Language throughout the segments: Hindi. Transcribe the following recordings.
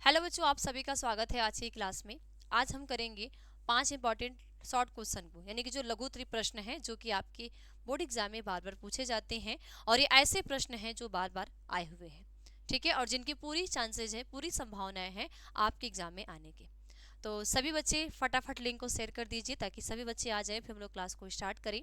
हेलो बच्चों, आप सभी का स्वागत है आज की क्लास में। आज हम करेंगे 5 इंपॉर्टेंट शॉर्ट क्वेश्चन को, यानी कि जो लघु त्रि प्रश्न हैं जो कि आपके बोर्ड एग्जाम में बार बार पूछे जाते हैं और ये ऐसे प्रश्न हैं जो बार बार आए हुए हैं, ठीक है, और जिनकी पूरी चांसेज है, पूरी संभावनाएं हैं आपके एग्जाम में आने के। तो सभी बच्चे फटाफट लिंक को शेयर कर दीजिए ताकि सभी बच्चे आ जाएं, फिर हम लोग क्लास को स्टार्ट करें।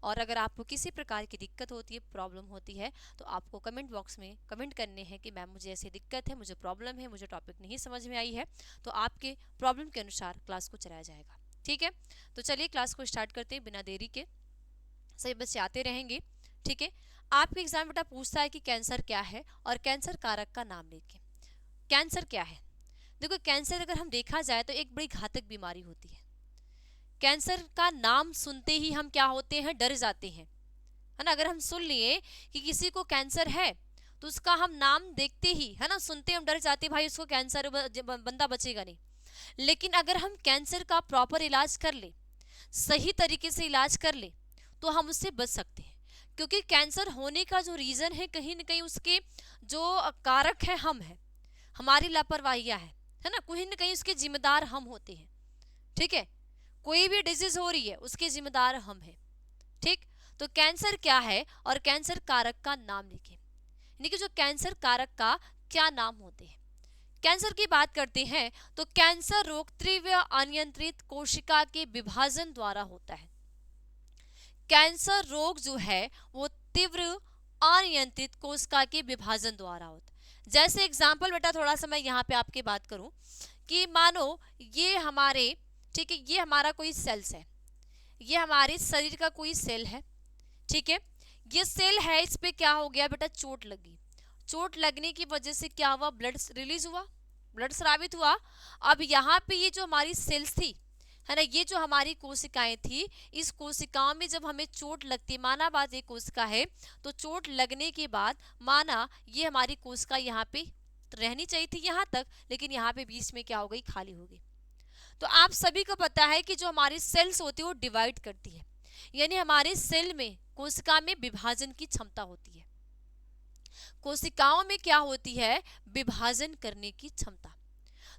और अगर आपको किसी प्रकार की दिक्कत होती है, प्रॉब्लम होती है, तो आपको कमेंट बॉक्स में कमेंट करने हैं कि मैम मुझे ऐसी दिक्कत है, मुझे प्रॉब्लम है, मुझे टॉपिक नहीं समझ में आई है, तो आपके प्रॉब्लम के अनुसार क्लास को चलाया जाएगा। ठीक है, तो चलिए क्लास को स्टार्ट करते हैं बिना देरी के। सभी बच्चे आते रहेंगे, ठीक है। आपके एग्जाम बेटा पूछता है कि कैंसर क्या है और कैंसर कारक का नाम लेके। कैंसर क्या है? देखो, कैंसर अगर हम देखा जाए तो एक बड़ी घातक बीमारी होती है। कैंसर का नाम सुनते ही हम क्या होते हैं, डर जाते हैं, है ना। अगर हम सुन लिए कि किसी को कैंसर है तो उसका हम नाम देखते ही, है ना, सुनते हम डर जाते, भाई उसको कैंसर, बंदा बचेगा नहीं। लेकिन अगर हम कैंसर का प्रॉपर इलाज कर ले, सही तरीके से इलाज कर ले, तो हम उससे बच सकते हैं। क्योंकि कैंसर होने का जो रीजन है, कहीं ना कहीं उसके जो कारक है हम है, हमारी लापरवाहियां है ना, कहीं ना कहीं उसके जिम्मेदार हम होते हैं। ठीक है, कोई भी डिजीज हो रही है उसके जिम्मेदार हम हैं। ठीक, तो कैंसर क्या है और कैंसर कारक का नाम लिखें, यानी कि जो कैंसर कारक का क्या नाम होते हैं। कैंसर की बात करते हैं तो कैंसर रोग तीव्र अनियंत्रित कोशिका के विभाजन द्वारा होता है। कैंसर रोग जो है वो तीव्र अनियंत्रित कोशिका के विभाजन द्वारा होता है। जैसे एग्जाम्पल बेटा, थोड़ा सा मैं यहाँ पे आपकी बात करूं कि मानो ये हमारे, ठीक है, ये हमारा कोई सेल्स है, ये हमारे शरीर का कोई सेल है, ठीक है। ये सेल है, इस पे क्या हो गया बेटा, चोट लगी। चोट लगने की वजह से क्या हुआ, ब्लड रिलीज हुआ, ब्लड स्रावित हुआ। अब यहाँ पे ये जो हमारी सेल्स थी, है ना, ये जो हमारी कोशिकाएं थी, इस कोशिकाओं में जब हमें चोट लगती, माना बात ये कोशिका है, तो चोट लगने के बाद माना ये हमारी कोशिका यहाँ पे रहनी चाहिए थी यहाँ तक, लेकिन यहाँ पे बीच में क्या हो गई, खाली हो गई। तो आप सभी को पता है कि जो हमारी सेल्स होती है वो डिवाइड करती है, यानी हमारे सेल में, कोशिका में विभाजन की क्षमता होती है। कोशिकाओं में क्या होती है, विभाजन करने की क्षमता।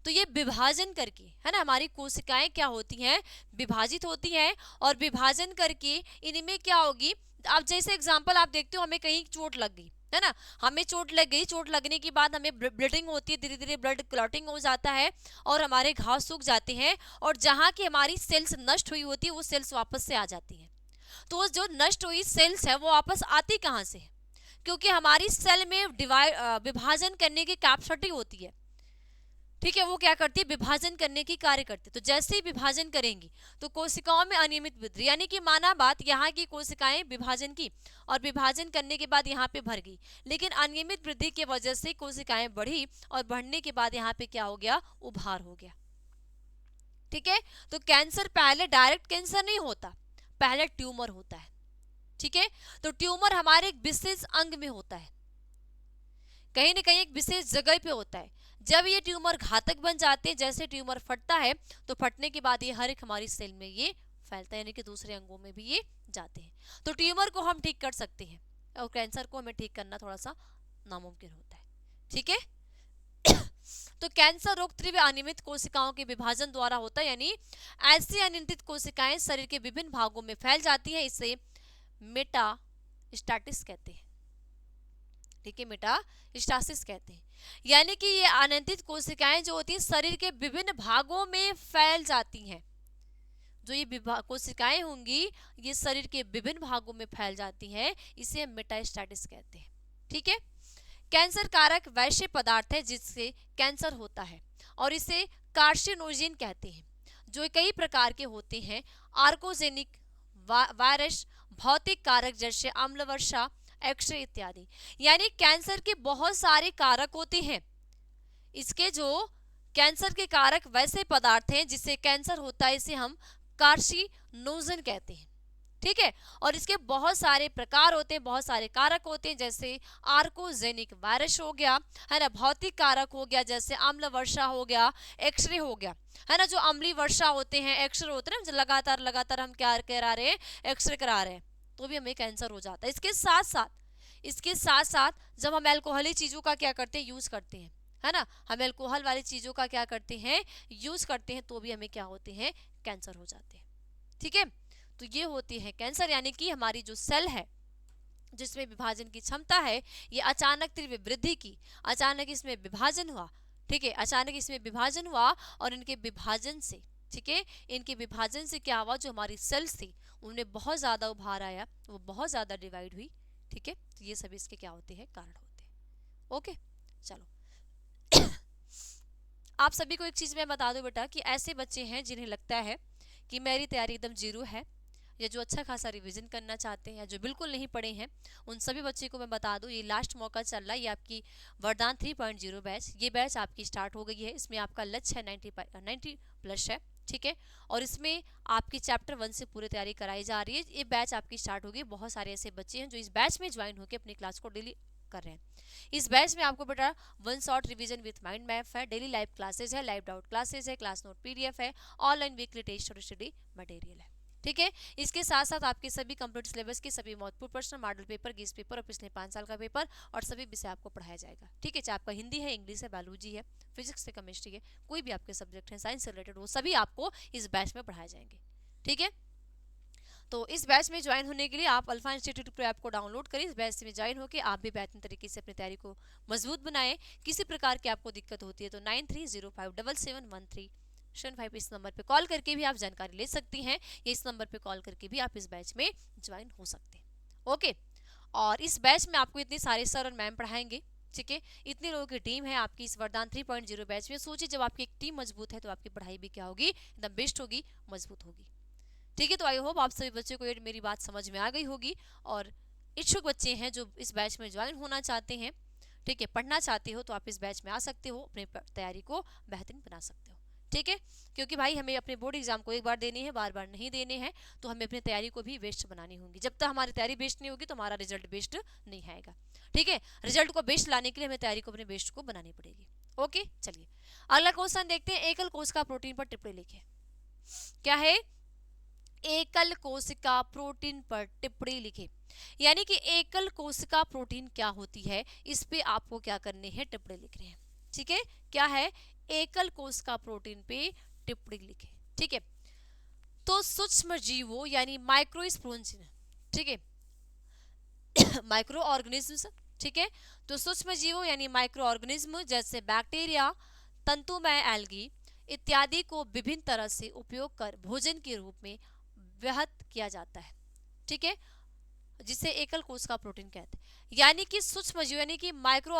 तो ये विभाजन करके, है ना, हमारी कोशिकाएं क्या होती हैं, विभाजित होती हैं, और विभाजन करके इनमें क्या होगी। आप जैसे एग्जांपल आप देखते हो, हमें कहीं चोट लग गई, है ना, हमें चोट लग गई, चोट लगने के बाद हमें ब्लीडिंग होती है, धीरे धीरे ब्लड क्लॉटिंग हो जाता है और हमारे घाव सूख जाते हैं, और जहाँ की हमारी सेल्स नष्ट हुई होती है वो सेल्स वापस से आ जाती हैं। तो जो नष्ट हुई सेल्स है वो वापस आती कहाँ से है, क्योंकि हमारी सेल में विभाजन करने की कैपेसिटी होती है। ठीक है, वो क्या करती है, विभाजन करने की कार्य करती है। तो जैसे ही विभाजन करेंगी तो कोशिकाओं में अनियमित वृद्धि, यानी कि माना बात, यहाँ की कोशिकाएं विभाजन की और विभाजन करने के बाद यहाँ पे भर गई, लेकिन अनियमित वृद्धि की वजह से कोशिकाएं बढ़ी और बढ़ने के बाद यहाँ पे क्या हो गया, उभार हो गया। ठीक है, तो कैंसर पहले डायरेक्ट कैंसर नहीं होता, पहले ट्यूमर होता है। ठीक है, तो ट्यूमर हमारे एक विशेष अंग में होता है, कहीं ना कहीं एक विशेष जगह पे होता है। जब ये ट्यूमर घातक बन जाते हैं, जैसे ट्यूमर फटता है, तो फटने के बाद ये हर एक हमारी सेल में ये फैलता है, यानी कि दूसरे अंगों में भी ये जाते हैं। तो ट्यूमर को हम ठीक कर सकते हैं और कैंसर को हमें ठीक करना थोड़ा सा नामुमकिन होता है। ठीक है, तो कैंसर रोग तीव्र अनियमित कोशिकाओं के विभाजन द्वारा होता है, यानी ऐसी अनियंत्रित कोशिकाएं शरीर के विभिन्न भागों में फैल जाती हैं, इसे मेटास्टेसिस कहते हैं। ठीक है, मेटास्टेसिस कहते हैं, यानी कि ये अनियंत्रित कोशिकाएं जो होती हैं शरीर के विभिन्न भागों में फैल जाती हैं। जो ये कोशिकाएं होंगी ये शरीर के विभिन्न भागों में फैल जाती हैं, इसे मेटास्टेसिस कहते हैं। ठीक है, कैंसर कारक वैसे पदार्थ है जिससे कैंसर होता है और इसे कार्सिनोजेन कहते हैं, जो कई प्रकार के होते हैं। आर्कोजेनिक, वायरस, भौतिक कारक जैसे अम्ल वर्षा, एक्सरे इत्यादि, यानी कैंसर के बहुत सारे कारक होते हैं। इसके जो कैंसर के कारक वैसे पदार्थ हैं जिससे कैंसर होता है, इसे हम कार्सिनोजन कहते हैं। ठीक है, और इसके बहुत सारे प्रकार होते हैं, बहुत सारे कारक होते हैं, जैसे आर्कोजेनिक वायरस हो गया, है ना, भौतिक कारक हो गया जैसे अम्ल वर्षा हो गया, एक्सरे हो गया, है ना, जो अम्लीय वर्षा होते हैं, एक्सरे होते हैं, लगातार लगातार हम क्या करा रहे हैं, एक्सरे करा रहे हैं, तो भी हमें कैंसर हो जाता है। इसके साथ साथ जब हम अल्कोहली चीजों का क्या करते हैं, यूज करते हैं, है ना, हम अल्कोहल वाली चीजों का क्या करते हैं, यूज करते हैं, तो भी हमें क्या होते हैं, कैंसर हो जाते हैं। ठीक है, तो ये होती है कैंसर, यानी कि हमारी जो सेल है जिसमें विभाजन की क्षमता है, ये अचानक तीव्र वृद्धि की, अचानक इसमें विभाजन हुआ, ठीक है, अचानक इसमें विभाजन हुआ और इनके विभाजन से, ठीक है, इनके विभाजन से क्या हुआ, जो हमारी सेल्स थी उनमें बहुत ज्यादा उभार आया, वो बहुत ज्यादा डिवाइड हुई। ठीक है, तो ये सभी इसके क्या होते हैं, कारण होते हैं। ओके, चलो आप सभी को एक चीज मैं बता दूं बेटा कि ऐसे बच्चे हैं जिन्हें लगता है कि मेरी तैयारी एकदम जीरो है, या जो अच्छा खासा रिवीजन करना चाहते हैं, या जो बिल्कुल नहीं पढ़े हैं, उन सभी बच्चे को मैं बता दूं ये लास्ट मौका चल रहा है, ये आपकी वरदान 3.0 बैच, ये बैच आपकी स्टार्ट हो गई है। इसमें आपका लक्ष्य है 90 प्लस है, ठीक है, और इसमें आपकी चैप्टर 1 से पूरी तैयारी कराई जा रही है। ये बैच आपकी स्टार्ट होगी, बहुत सारे ऐसे बच्चे हैं जो इस बैच में ज्वाइन होकर अपनी क्लास को डेली कर रहे हैं। इस बैच में आपको बेटा 1 shot revision with mind map है, डेली लाइव क्लासेस है, लाइव डाउट क्लासेस है, क्लास नोट पीडीएफ है, ऑनलाइन वीकली टेस्ट और स्टडी मटेरियल है। ठीक है, इसके साथ साथ आपके सभी कंप्लीट सिलेबस के सभी महत्वपूर्ण प्रश्न, मॉडल पेपर, गेस पेपर और पिछले 5 साल का पेपर और सभी विषय आपको पढ़ाया जाएगा। ठीक है, चाहे आपका हिंदी है, इंग्लिश है, बायोलॉजी है, फिजिक्स है, केमिस्ट्री है, कोई भी आपके सब्जेक्ट है साइंस से रिलेटेड, वो सभी आपको इस बैच में पढ़ाए जाएंगे। ठीक है, तो इस बैच में ज्वाइन होने के लिए आप अल्फा इंस्टीट्यूट प्रो ऐप को डाउनलोड करें। इस बैच में ज्वाइन होकर आप भी बेहतरीन तरीके से अपनी तैयारी को मजबूत बनाएं। किसी प्रकार की आपको दिक्कत होती है तो 9305771375 इस नंबर पे कॉल करके भी आप जानकारी ले सकती हैं, या इस नंबर पे कॉल करके भी आप इस बैच में ज्वाइन हो सकते हैं। ओके, और इस बैच में आपको इतने सारे सर और मैम पढ़ाएंगे, ठीक है, इतने लोगों की टीम है आपकी इस वरदान 3.0 बैच में। सोचिए जब आपकी एक टीम मजबूत है तो आपकी पढ़ाई भी क्या होगी, एकदम बेस्ट होगी, मजबूत होगी। ठीक है, तो आई होप आप सभी बच्चों को ये मेरी बात समझ में आ गई होगी, और इच्छुक बच्चे हैं जो इस बैच में ज्वाइन होना चाहते हैं, ठीक है, पढ़ना चाहते हो, तो आप इस बैच में आ सकते हो, अपनी तैयारी को बेहतरीन बना सकते हो। ठीक है, क्योंकि भाई हमें अपने बोर्ड एग्जाम को एक बार देने हैं, बार बार नहीं देने हैं, तो हमें अपनी तैयारी को भी बेस्ट बनानी होगी। जब तक हमारी तैयारी बेस्ट नहीं होगी तो हमारा रिजल्ट बेस्ट नहीं आएगा। ठीक है, रिजल्ट को बेस्ट लाने के लिए हमें तैयारी को अपने बेस्ट को बनानी पड़ेगी। ओके, चलिए अगला क्वेश्चन देखते हैं। एकल कोशिका प्रोटीन पर टिप्पणी लिखें। क्या है, एकल कोशिका प्रोटीन पर टिप्पणी लिखें, यानी कि एकल कोशिका प्रोटीन क्या होती है, इस पे आपको क्या करने हैं, टिप्पणी लिख रहे हैं। ठीक है, क्या है, एकल कोशिका प्रोटीन पे टिप्पणी लिखें। ठीक है, तो सूक्ष्म जीवों यानी माइक्रोस्पोरेंजिया, ठीक है, माइक्रो ऑर्गेनिज्म, ठीक है, तो सूक्ष्म जीवों यानी माइक्रो ऑर्गेनिज्म जैसे बैक्टीरिया, तंतुमय एल्गी इत्यादि को विभिन्न तरह से उपयोग कर भोजन के रूप में व्यहत किया जाता है। ठीक है, जिसे एकल कोशिका प्रोटीन कहते हैं, यानी कि सूक्ष्म जीव यानी कि माइक्रो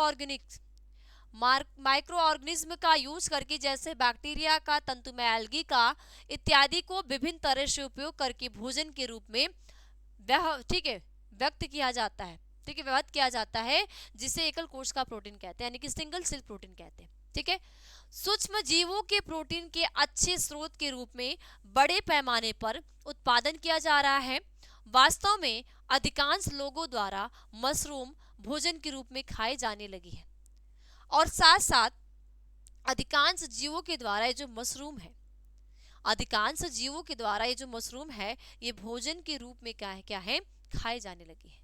ऑर्गेनिज्म का यूज करके, जैसे बैक्टीरिया का, तंतुमय एल्गी का इत्यादि को विभिन्न तरह से उपयोग करके भोजन के रूप में ठीक है व्यक्त किया जाता है, ठीक है, व्यक्त किया जाता है, जिसे एकल कोशिका प्रोटीन कहते हैं, यानी कि सिंगल सेल प्रोटीन कहते हैं। ठीक है, सूक्ष्म जीवों के प्रोटीन के अच्छे स्रोत के रूप में बड़े पैमाने पर उत्पादन किया जा रहा है। वास्तव में अधिकांश लोगों द्वारा मशरूम भोजन के रूप में खाए जाने लगी है, और साथ साथ अधिकांश जीवों के द्वारा ये जो मशरूम है, अधिकांश जीवों के द्वारा ये जो मशरूम है, ये भोजन के रूप में क्या है, खाए जाने लगी है।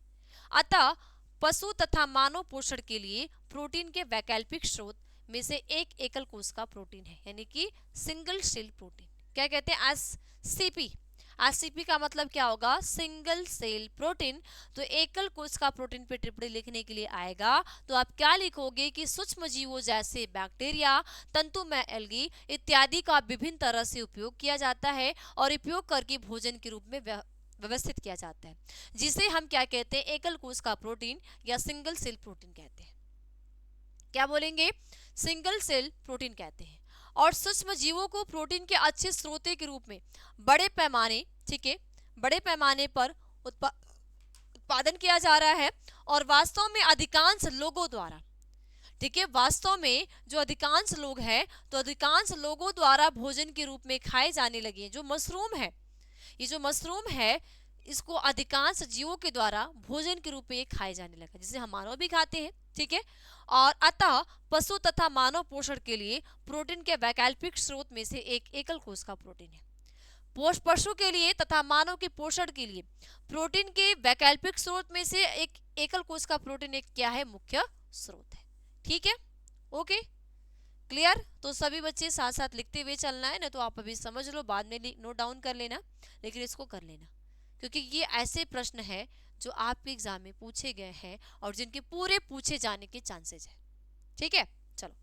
अतः पशु तथा मानव पोषण के लिए प्रोटीन के वैकल्पिक स्रोत में से एक एकल कोशिका प्रोटीन है, यानी कि सिंगल सेल प्रोटीन। क्या कहते हैं, एससीपी। एससीपी का मतलब क्या होगा, सिंगल सेल प्रोटीन। तो एकल कोशिका प्रोटीन पे टिप्पणी लिखने के लिए आएगा तो आप क्या लिखोगे कि सूक्ष्म जीवों जैसे बैक्टीरिया, तंतुमय एल्गी इत्यादि का विभिन्न तरह से उपयोग किया जाता है और उपयोग करके भोजन के रूप में व्यवस्थित किया जाता है, जिसे हम क्या कहते हैं, एकल कोशिका प्रोटीन या सिंगल सेल प्रोटीन कहते हैं। क्या बोलेंगे, सिंगल सेल प्रोटीन कहते हैं। और सूक्ष्म जीवों को प्रोटीन के अच्छे स्रोत के रूप में बड़े पैमाने, ठीक है, बड़े पैमाने पर उत्पादन किया जा रहा है, और वास्तव में अधिकांश लोगों द्वारा, ठीक है, वास्तव में जो अधिकांश लोग हैं, तो अधिकांश लोगों द्वारा भोजन के रूप में खाए जाने लगे। जो मशरूम है, ये जो मशरूम है, इसको अधिकांश जीवों के द्वारा भोजन के रूप में ये खाए जाने लगा, जिसे हम मानव भी खाते हैं। ठीक है, और अतः पशु तथा मानव पोषण के लिए प्रोटीन के वैकल्पिक स्रोत में से एक एकल कोशिका प्रोटीन है। पशु के लिए तथा मानव के पोषण के लिए प्रोटीन के वैकल्पिक स्रोत में से एक एकल कोशिका प्रोटीन एक क्या है, मुख्य स्रोत है। ठीक है, ओके, क्लियर? तो सभी बच्चे साथ साथ लिखते हुए चलना है ना, तो आप अभी समझ लो, बाद में नोट डाउन कर लेना, लेकिन इसको कर लेना, क्योंकि ये ऐसे प्रश्न है जो आपके एग्जाम में पूछे गए हैं और जिनके पूरे पूछे जाने के चांसेस है। ठीक है, चलो।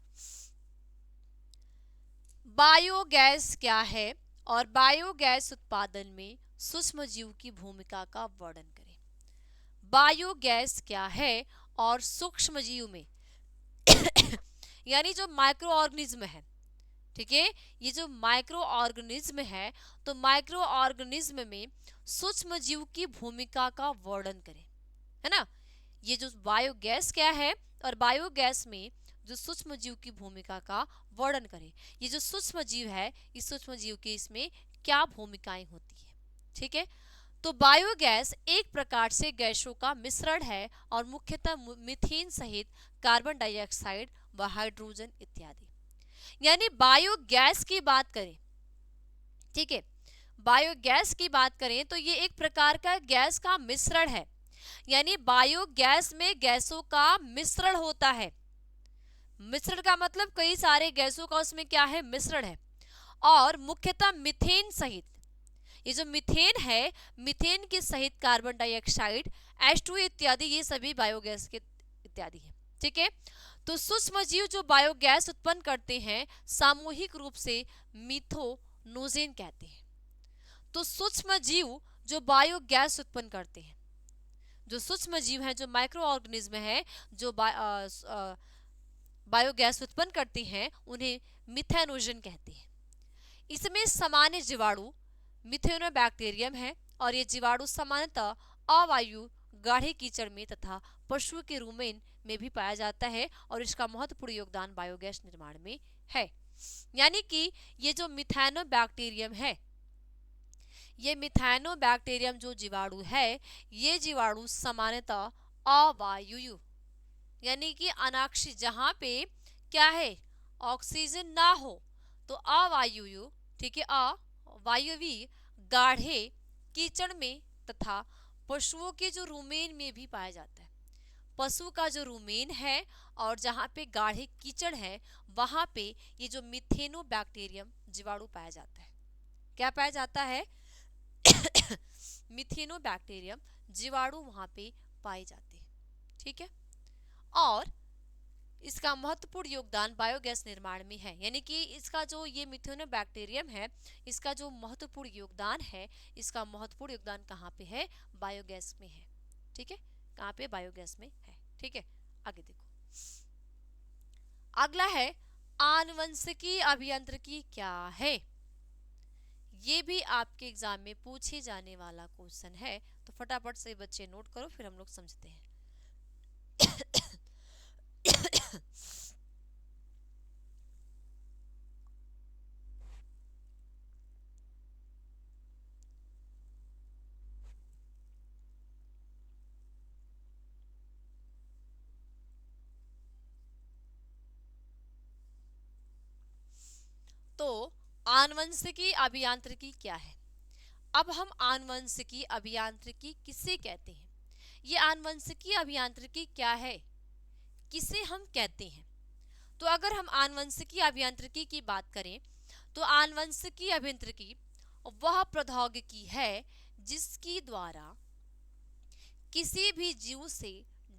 बायोगैस क्या है और बायोगैस उत्पादन में सूक्ष्म जीव की भूमिका का वर्णन करें। बायोगैस क्या है और सूक्ष्म जीव में यानी जो माइक्रो ऑर्गेनिज्म है, ठीक है, ये जो माइक्रो ऑर्गेनिज्म है, तो माइक्रो ऑर्गेनिज्म में सूक्ष्म जीव की भूमिका का वर्णन करें, है ना। ये जो बायोगैस क्या है और बायोगैस में जो सूक्ष्म जीव की भूमिका का वर्णन करें। ये जो सूक्ष्म जीव है, इस सूक्ष्म जीव की इसमें क्या भूमिकाएं होती है। ठीक है, तो बायोगैस एक प्रकार से गैसों का मिश्रण है और मुख्यतः मीथेन सहित कार्बन डाइऑक्साइड व हाइड्रोजन इत्यादि। यानी बायोगैस की बात करें, ठीक है, बायोगैस की बात करें तो ये एक प्रकार का गैस का मिश्रण है। यानी बायोगैस में गैसों का मिश्रण होता है। मिश्रण का मतलब कई सारे गैसों का उसमें क्या है, मिश्रण है, और मुख्यतः मीथेन सहित, ये जो मीथेन है, मीथेन के सहित कार्बन डाइऑक्साइड, H2 इत्यादि, ये सभी बायोगैस के इत्यादि है। ठीक है, तो सूक्ष्म जीव जो बायोगैस उत्पन्न करते हैं सामूहिक रूप से मिथेनोजेन कहते हैं। तो सूक्ष्म जीव जो बायोगैस उत्पन्न करते हैं, जो सूक्ष्म जीव हैं, जो माइक्रो ऑर्गेनिज्म है, जो बायोगैस उत्पन्न करते हैं, उन्हें मिथेनोजेन कहते हैं। इसमें सामान्य जीवाणु मिथेनोबैक्टीरियम है और ये जीवाणु सामान्यतः अवायु गाढ़े कीचड़ में तथा पशुओं के रूमेन में भी पाया जाता है और इसका महत्वपूर्ण योगदान बायोगैस निर्माण में है। यानी कि ये जो मिथेनोबैक्टीरियम है, ये मिथेनोबैक्टीरियम जो जीवाणु है, ये जीवाणु सामान्यतः अवायु यानी कि अनाक्षी, जहां पे क्या है, ऑक्सीजन ना हो, तो अवायु, ठीक है, अवायवी गाढ़े कीचड़ में तथा पशुओं के जो रूमेन में भी पाया जाता है। पशु का जो रूमेन है और जहाँ पे गाढ़े कीचड़ है, वहां पे ये जो मिथेनोबैक्टीरियम जीवाणु पाया जाता है। क्या पाया जाता है? मिथेनोबैक्टीरियम जीवाणु वहां पे पाए जाते हैं। ठीक है, और इसका महत्वपूर्ण योगदान बायोगैस निर्माण में है। यानी कि इसका जो ये मिथेनोबैक्टीरियम है, इसका जो महत्वपूर्ण योगदान है, इसका महत्वपूर्ण योगदान कहाँ पे है? बायोगैस में है। ठीक है, कहाँ पे? बायोगैस में है। ठीक है, आगे देखो, अगला है आनुवंशिकी अभियांत्रिकी क्या है। ये भी आपके एग्जाम में पूछे जाने वाला क्वेश्चन है, तो फटाफट से बच्चे नोट करो, फिर हम लोग समझते हैं। तो आनुवंशिकी अभियांत्रिकी क्या है? अब हम आनुवंशिकी अभियांत्रिकी किसे कहते हैं, ये आनुवंशिकी अभियांत्रिकी क्या है, किसे हम कहते हैं? तो अगर हम आनुवंशिकी अभियांत्रिकी की बात करें, तो आनुवंशिकी अभियांत्रिकी वह प्रौद्योगिकी है जिसकी द्वारा किसी भी जीव से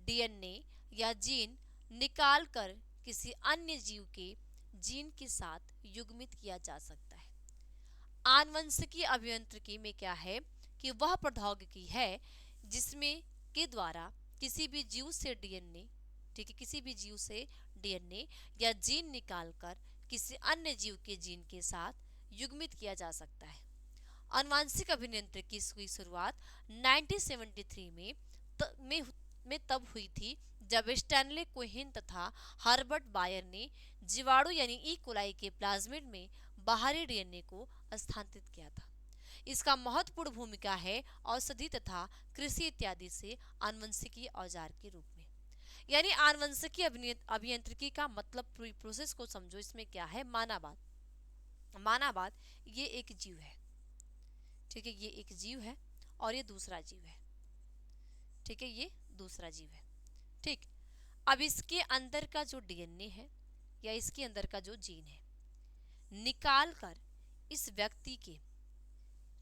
डीएनए या जीन निकालकर किसी अन्य जीव के जीन के साथ युग्मित किया जा सकता है। आनुवंशिकी अभियांत्रिकी में क्या है कि वह प्रौद्योगिकी है जिसमें के द्वारा किसी भी जीव से डीएनए, ठीक है, किसी भी जीव से डीएनए या जीन निकालकर किसी अन्य जीव के जीन के साथ युग्मित किया जा सकता है। आनुवंशिक अभियांत्रिकी की शुरुआत 1973 में तब हुई थी जब स्टैनले कोहेन तथा हर्बर्ट बायर ने जीवाणु यानी ई कोलाई के प्लाज्मिड में बाहरी डीएनए को स्थानांतरित किया था। इसका महत्वपूर्ण भूमिका है औषधि तथा कृषि इत्यादि से आनुवंशिकी औजार के रूप में। यानी आनुवंशिकी अभियांत्रिकी का मतलब प्रोसेस को समझो, इसमें क्या है? मानाबाद ये एक जीव है, ठीक है, ये एक जीव है और ये दूसरा जीव है, ठीक है, ये दूसरा जीव है। ठीक, अब इसके अंदर का जो डीएनए है, या इसके अंदर का जो जीन है निकाल कर इस व्यक्ति के,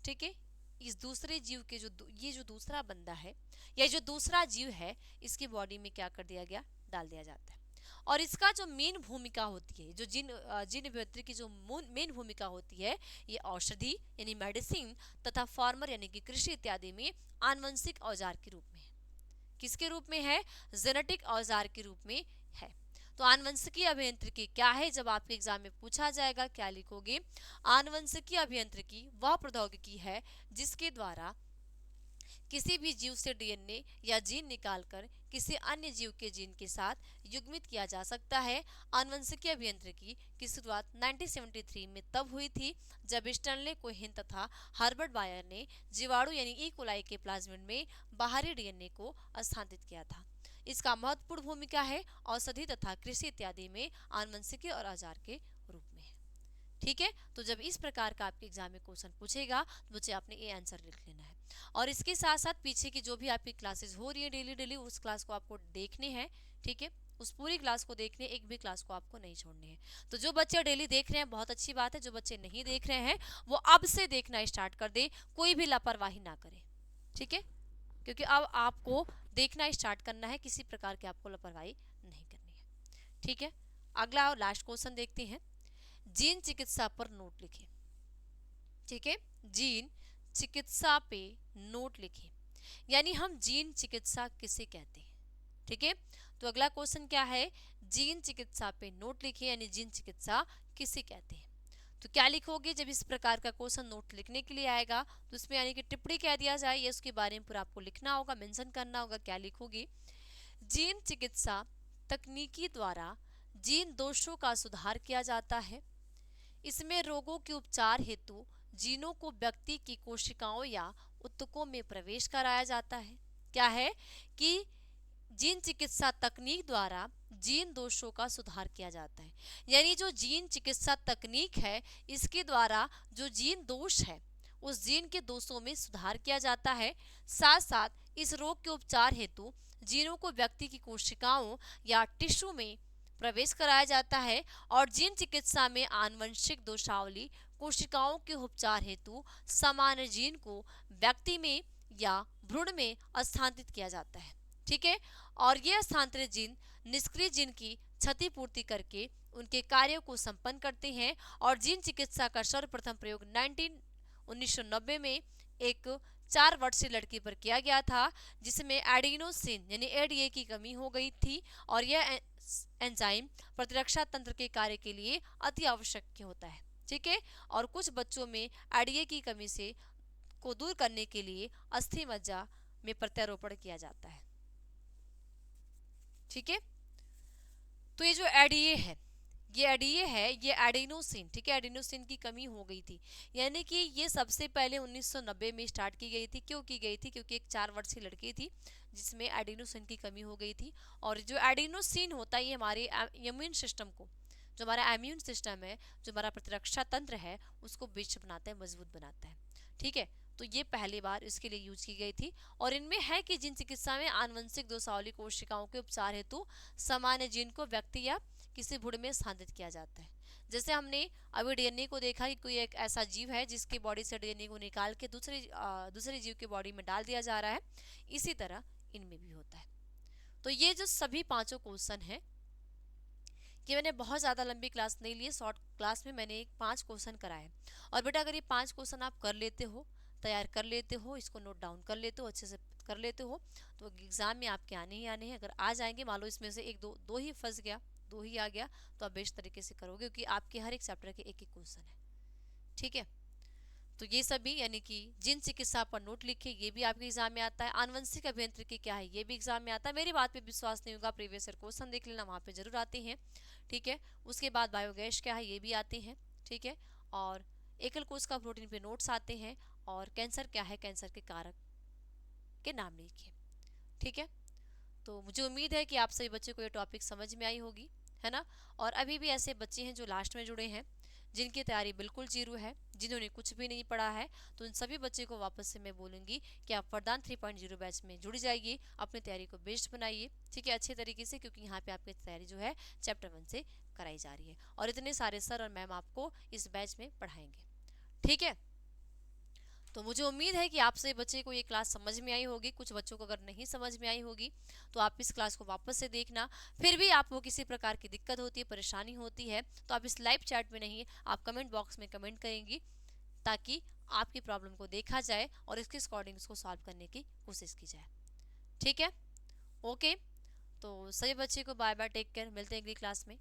ठीक है, इस दूसरे जीव के ये जो दूसरा बंदा है या जो दूसरा जीव है इसकी बॉडी में क्या कर दिया गया, डाल दिया जाता है। और इसका जो मेन भूमिका होती है, जो जीन अभियांत्रिकी की जो मेन भूमिका होती है, ये औषधि यानी मेडिसिन तथा फार्मर यानी कि कृषि इत्यादि में आनुवंशिक औजार के रूप में है। किसके रूप में है, जेनेटिक औजार के रूप में है। तो आनुवंशिकीय अभियांत्रिकी क्या है, जब आपके एग्जाम में पूछा जाएगा क्या लिखोगे, आनुवंशिकीय अभियांत्रिकी वह प्रौद्योगिकी है जिसके द्वारा किसी भी जीव से डीएनए या जीन निकालकर किसी अन्य जीव के जीन के साथ युग्मित किया जा सकता है। आनुवंशिकीय अभियांत्रिकी की शुरुआत 1973 में तब हुई थी जब स्टैनले कोहेन तथा हर्बर्ट बायर ने जीवाणु यानी ई कोलाई के प्लाज्मिड में बाहरी डीएनए को स्थानांतरित किया था। इसका महत्वपूर्ण भूमिका है औषधि तथा कृषि इत्यादि में आनुवंशिकीय और औजार के रूप में है। ठीक है, तो जब इस प्रकार का आपके एग्जाम में क्वेश्चन पूछेगा तो मुझे आपने ये आंसर लिख लेना है। और इसके साथ साथ पीछे की जो भी आपकी क्लासेस हो रही है डेली डेली, उस क्लास को आपको देखने हैं। ठीक है, उस पूरी क्लास को देखने, एक भी क्लास को आपको नहीं छोड़नी है। तो जो बच्चे डेली देख रहे हैं बहुत अच्छी बात है, जो बच्चे नहीं देख रहे हैं वो अब से देखना स्टार्ट कर दे, कोई भी लापरवाही ना करे। ठीक है, क्योंकि अब आपको देखना स्टार्ट करना है, किसी प्रकार की आपको लापरवाही नहीं करनी है। ठीक है, अगला और लास्ट क्वेश्चन देखते हैं। जीन चिकित्सा पर नोट लिखें। ठीक है, जीन चिकित्सा पे नोट लिखें, यानी हम जीन चिकित्सा किसे कहते हैं। ठीक है, तो अगला क्वेश्चन क्या है, जीन चिकित्सा पे नोट लिखें, यानी जीन चिकित्सा किसे कहते हैं। तो क्या लिखोगे, जब इस प्रकार का क्वेश्चन नोट लिखने के लिए आएगा तो उसमें यानी कि टिप्पणी कह दिया जाए, ये उसके बारे में पूरा आपको लिखना होगा, मेंशन करना होगा। क्या लिखोगे, जीन चिकित्सा तकनीकी द्वारा जीन दोषों का सुधार किया जाता है। इसमें रोगों के उपचार हेतु जीनों को व्यक्ति की कोशिकाओं या ऊतकों में प्रवेश कराया जाता है। क्या है कि जीन चिकित्सा तकनीक द्वारा जीन दोषों का सुधार किया जाता है, यानी जो जीन चिकित्सा तकनीक है इसके द्वारा जो जीन दोष है उस जीन के दोषों में सुधार किया जाता है। साथ साथ इस रोग के उपचार हेतु जीनों को व्यक्ति की कोशिकाओं या टिश्यू में प्रवेश कराया जाता है। और जीन चिकित्सा में आनुवंशिक दोषावली कोशिकाओं के उपचार हेतु सामान्य जीन को व्यक्ति में या भ्रूण में स्थानांतरित किया जाता है। ठीक है, और ये स्थानांतरित जीन निष्क्रिय जीन की क्षतिपूर्ति करके उनके कार्यों को संपन्न करते हैं। और जीन चिकित्सा का सर्वप्रथम प्रयोग 1990 में एक 4 वर्षीय लड़की पर किया गया था, जिसमें एडिनोसिन यानी एडीए की कमी हो गई थी, और यह एंजाइम प्रतिरक्षा तंत्र के कार्य के लिए अति आवश्यक होता है। ठीक है, और कुछ बच्चों में एडीए की कमी से को दूर करने के लिए अस्थि मज्जा में प्रत्यारोपण किया जाता है। ठीक है, तो ये जो एडीए है ये एडिनोसिन, ठीक है, एडिनोसिन की कमी हो गई थी, यानी कि ये सबसे पहले 1990 में स्टार्ट की गई थी। क्यों की गई थी, क्योंकि एक 4 वर्षीय लड़की थी जिसमें एडिनोसिन की कमी हो गई थी। और जो एडिनोसिन होता है ये हमारे इम्यून सिस्टम को, जो हमारा इम्यून सिस्टम है, जो हमारा प्रतिरक्षा तंत्र है, उसको बिष्ट बनाता है, मजबूत बनाता है। ठीक है, तो ये पहली बार इसके लिए यूज की गई थी। और इनमें है कि जीन चिकित्सा में आनुवंशिक दोषावली कोशिकाओं के उपचार हेतु सामान्य जीन को व्यक्ति या किसी भ्रूण में स्थानांतरित किया जाता है। जैसे हमने अभी डीएनए को देखा कि कोई एक ऐसा जीव है जिसके बॉडी से डीएनए को निकाल के दूसरे जीव के बॉडी में डाल दिया जा रहा है, इसी तरह इनमें भी होता है। तो ये जो सभी पांचों क्वेश्चन है कि मैंने बहुत ज़्यादा लंबी क्लास नहीं ली, शॉर्ट क्लास में मैंने 5 क्वेश्चन कराए। और बेटा अगर ये 5 क्वेश्चन आप कर लेते हो, तैयार कर लेते हो, इसको नोट डाउन कर लेते हो, अच्छे से कर लेते हो, तो एग्जाम में आपके आने ही आने हैं। अगर आ जाएंगे, मान लो इसमें से एक दो ही फंस गया, 2 ही आ गया, तो आप बेस्ट तरीके से करोगे, क्योंकि आपके हर एक चैप्टर के एक एक क्वेश्चन है। ठीक है, तो ये सभी यानी कि जीन चिकित्सा पर नोट लिखे, ये भी आपके एग्जाम में आता है। आनुवंशिक अभियांत्रिकी क्या है, ये भी एग्जाम में आता है। मेरी बात पे विश्वास नहीं होगा, प्रीवियस ईयर क्वेश्चन देख लेना, वहाँ पे जरूर आते हैं। ठीक है, उसके बाद बायोगैस क्या है, ये भी आते हैं। ठीक है, और एकल कोश का प्रोटीन पे नोट्स आते हैं। और कैंसर क्या है, कैंसर के कारक के नाम लिखिए। ठीक है, तो मुझे उम्मीद है कि आप सभी बच्चों को ये टॉपिक समझ में आई होगी, है ना। और अभी भी ऐसे बच्चे हैं जो लास्ट में जुड़े हैं, जिनकी तैयारी बिल्कुल जीरो है, जिन्होंने कुछ भी नहीं पढ़ा है, तो उन सभी बच्चे को वापस से मैं बोलूँगी कि आप वरदान 3.0 बैच में जुड़ जाइए, अपनी तैयारी को बेस्ट बनाइए, ठीक है, अच्छे तरीके से, क्योंकि यहाँ पे आपकी तैयारी जो है चैप्टर 1 से कराई जा रही है और इतने सारे सर और मैम आपको इस बैच में पढ़ाएंगे, ठीक है। तो मुझे उम्मीद है कि आपसे बच्चे को ये क्लास समझ में आई होगी। कुछ बच्चों को अगर नहीं समझ में आई होगी तो आप इस क्लास को वापस से देखना। फिर भी आपको किसी प्रकार की दिक्कत होती है, परेशानी होती है, तो आप इस लाइव चैट में नहीं, आप कमेंट बॉक्स में कमेंट करेंगी, ताकि आपकी प्रॉब्लम को देखा जाए और इसके अकॉर्डिंग इसको सॉल्व करने की कोशिश की जाए, ठीक है। ओके, तो सभी बच्चे को बाय बाय, टेक केयर, मिलते हैं अगली क्लास में।